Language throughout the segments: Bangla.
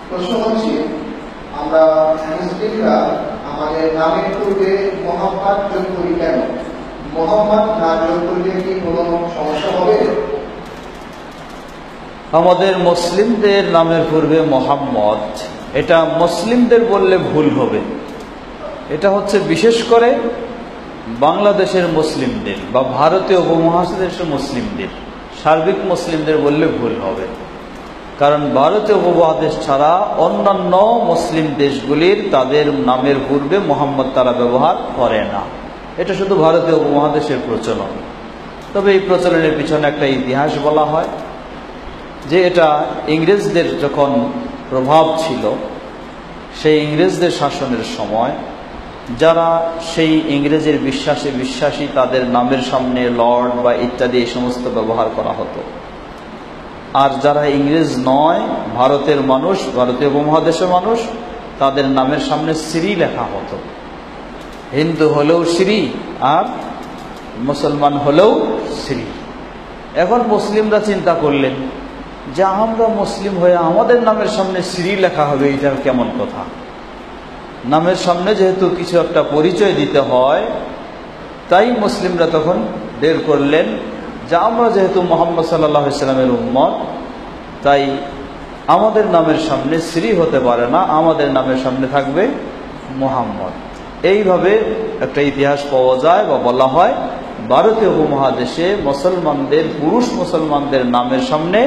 প্রশ্ন হচ্ছে, আমরা মুসলিমরা আমাদের নামের পূর্বে মোহাম্মদ যোগ করি কেন? মোহাম্মদ না যোগ করলে কি কোনো সমস্যা হবে? আমাদের মুসলিমদের নামের পূর্বে মোহাম্মদ, এটা মুসলিমদের বললে ভুল হবে। এটা হচ্ছে বিশেষ করে বাংলাদেশের মুসলিমদের বা ভারতীয় উপমহাদেশের মুসলিমদের, সার্বিক মুসলিমদের বললে ভুল হবে। কারণ ভারতীয় উপমহাদেশ ছাড়া অন্যান্য মুসলিম দেশগুলির তাদের নামের পূর্বে মোহাম্মদ তারা ব্যবহার করে না। এটা শুধু ভারতীয় উপমহাদেশের প্রচলন। তবে এই প্রচলনের পিছনে একটা ইতিহাস বলা হয় যে এটা ইংরেজদের যখন প্রভাব ছিল, সেই ইংরেজদের শাসনের সময় যারা সেই ইংরেজের বিশ্বাসে বিশ্বাসী, তাদের নামের সামনে লর্ড বা ইত্যাদি এই সমস্ত ব্যবহার করা হতো। আর যারা ইংরেজ নয়, ভারতের মানুষ, ভারতীয় উপমহাদেশের মানুষ, তাদের নামের সামনে শ্রী লেখা হতো। হিন্দু হলেও শ্রী আর মুসলমান হলেও শ্রী। এখন মুসলিমরা চিন্তা করলেন যে আমরা মুসলিম হয়ে আমাদের নামের সামনে শ্রী লেখা হবে, এটা কেমন কথা? নামের সামনে যেহেতু কিছু একটা পরিচয় দিতে হয়, তাই মুসলিমরা তখন বের করলেন যে আমরা যেহেতু মুহাম্মদ সাল্লাল্লাহু আলাইহি ওয়াসাল্লামের উম্মত, তাই আমাদের নামের সামনে শ্রী হতে পারে না, আমাদের নামের সামনে থাকবে মুহাম্মদ। এইভাবে একটা ইতিহাস পাওয়া যায় বা বলা হয়, ভারতীয় উপমহাদেশে মুসলমানদের, পুরুষ মুসলমানদের নামের সামনে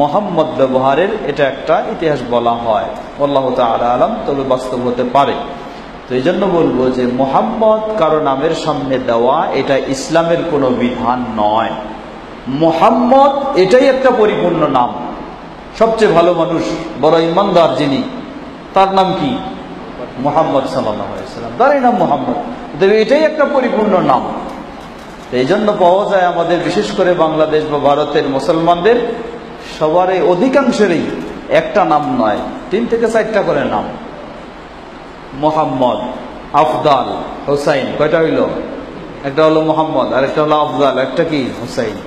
মোহাম্মদ ব্যবহারের এটা একটা ইতিহাস বলা হয়। আল্লাহু তাআলা আলাম, তবে বাস্তব হতে পারে। তো এই জন্য বলবো যে মোহাম্মদ কারো নামের সামনে দেওয়া এটা ইসলামের কোনো বিধান নয়। মোহাম্মদ এটাই একটা পরিপূর্ণ নাম। সবচেয়ে ভালো মানুষ, বড় ইমানদার যিনি, তার নাম কি? মুহাম্মদ সাল্লাল্লাহু আলাইহি ওয়াসাল্লাম, তারই নাম মুহাম্মদ। তবে এটাই একটা পরিপূর্ণ নাম। এই জন্য পাওয়া যায় আমাদের, বিশেষ করে বাংলাদেশ বা ভারতের মুসলমানদের সবারই, অধিকাংশেরই একটা নাম নয়, 3 থেকে 4টা করে নাম। মোহাম্মদ, আফদাল, হোসাইন, কয়টা হইল? একটা হলো মোহাম্মদ, আর একটা হলো আফদাল, একটা কি? হোসাইন।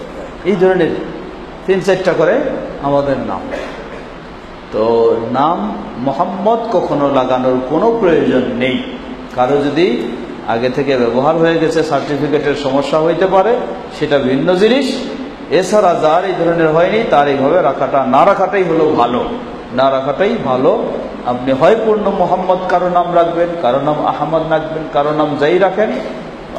এই ধরনের 3-4টা করে আমাদের নাম। তো নাম মোহাম্মদ কখনো লাগানোর কোনো প্রয়োজন নেই। কারো যদি আগে থেকে ব্যবহার হয়ে গেছে, সার্টিফিকেটের সমস্যা হইতে পারে, সেটা ভিন্ন জিনিস। এছাড়া যার এই ধরনের হয়নি, তার এইভাবে রাখাটা, না রাখাটাই হলো ভালো, না রাখাটাই ভালো। আপনি হয় পূর্ণ মোহাম্মদ কারো নাম রাখবেন, কারো নাম আহমদ রাখবেন, কারো নাম যাই রাখেন,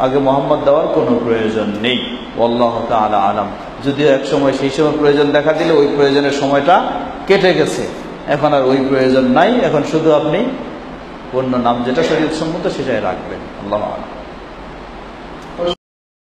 আগে মোহাম্মদ দেওয়ার কোনো প্রয়োজন নেই। আল্লাহু তাআলা আলাম। যদিও এক সময় সেই সময় প্রয়োজন দেখা দিলে ওই প্রয়োজনের সময়টা কেটে গেছে, এখন আর ওই প্রয়োজন নাই। এখন শুধু আপনি পূর্ণ নাম যেটা শরীয়ত সম্মত সেটাই রাখবেন। আল্লাহু আলাম।